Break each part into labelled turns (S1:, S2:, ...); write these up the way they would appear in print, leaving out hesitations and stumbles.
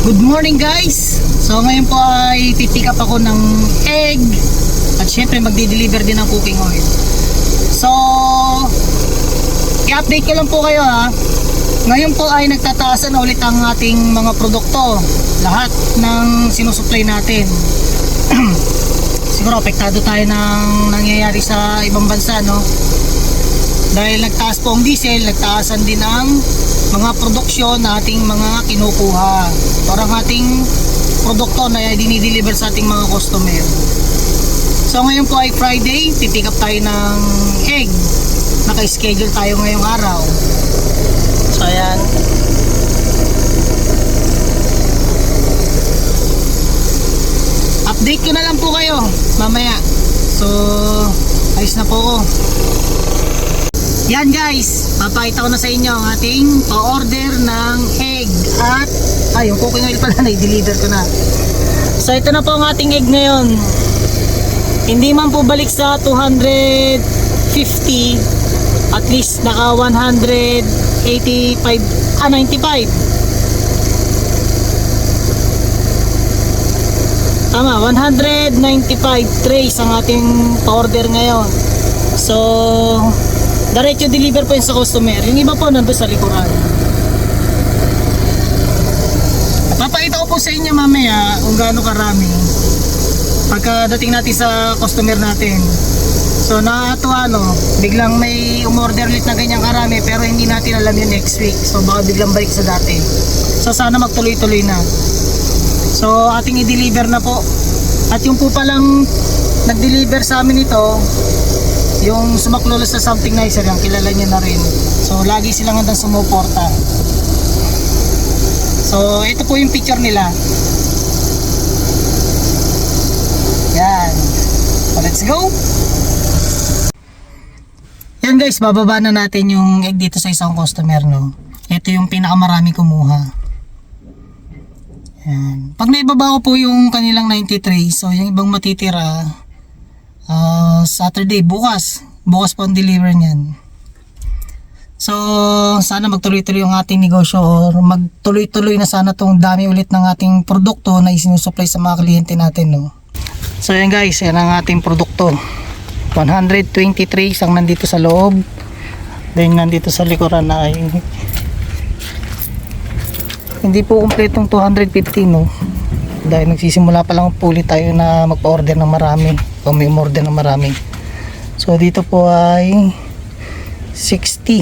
S1: Good morning guys! So ngayon po ay pipick up ako ng egg at syempre magdi-deliver din ng cooking oil. So i-update ko lang po kayo ha. Ngayon po ay nagtataasan na ulit ang ating mga produkto. Lahat ng sinusupply natin. Siguro apektado tayo ng nangyayari sa ibang bansa, no? Dahil nagtaas po ang diesel, nagtaasan din ang mga produksyon na ating mga kinukuha. Parang ating produkto na dinideliver sa ating mga customer. So ngayon po ay Friday, pipick up tayo ng egg. Naka-schedule tayo ngayong araw. So ayan. Update ko na lang po kayo mamaya. So ayos na po ako. Yan guys, papakita ko na sa inyo ang ating pa-order ng egg at yung cooking oil pala na-deliver ko na. So ito na po ang ating egg ngayon. Hindi man po balik sa 250, at least naka 95 tama, 195 trays ang ating pa-order ngayon. So diretso deliver po yun sa customer. Yung iba po nandun sa likuran. Papakita ko po sa inyo mamaya kung gaano karami pagkadating natin sa customer natin. So nakakatuwa, no, biglang may umorder ulit na ganyang karami pero hindi natin alam yun next week. So baka biglang balik sa dati. So sana magtuloy-tuloy na. So ating i-deliver na po. At yung po palang nag-deliver sa amin ito, yung sumaklolo sa Something Nicer, yung kilala nyo na rin. So lagi silang hanggang sumuporta. So ito po yung picture nila. Yan. So let's go. Yan guys, bababa na natin yung egg dito sa isang customer, no. Ito yung pinakamarami kumuha. Yan. Pag naibaba ko po yung kanilang 93, so yung ibang matitira Saturday, bukas po ang deliver niyan. So sana magtuloy-tuloy yung ating negosyo, or magtuloy-tuloy na sana tong dami ulit ng ating produkto na isinusupply sa mga kliyente natin, no. So yan guys, yan ang ating produkto. 123 ang nandito sa loob, then nandito sa likuran na ay hindi po kumpletong 250, no, dahil nagsisimula pa lang po ulit tayo na magpa-order ng marami o may order ng marami. So dito po ay 65,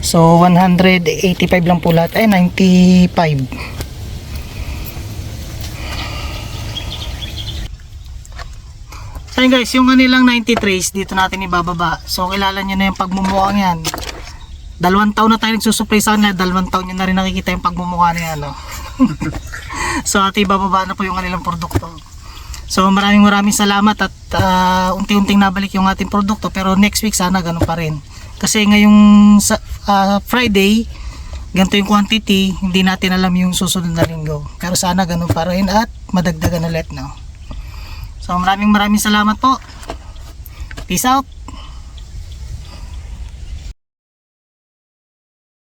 S1: so 185 lang po lahat, 95. So yun guys, yung kanilang 90 trays dito natin ibababa. So kilala nyo na yung pagmumukhang yan. 2 taon na tayo nagsusupply sa kanila, 2 taon nyo na rin nakikita yung pagmumukha niya, no? So at ibababa na po yung kanilang produkto. So maraming salamat at unti-unting nabalik yung ating produkto, pero next week sana ganun pa rin. Kasi ngayong Friday, ganito yung quantity, hindi natin alam yung susunod na linggo. Pero sana ganun pa rin at madagdagan ulit, no? So maraming salamat po. Peace out.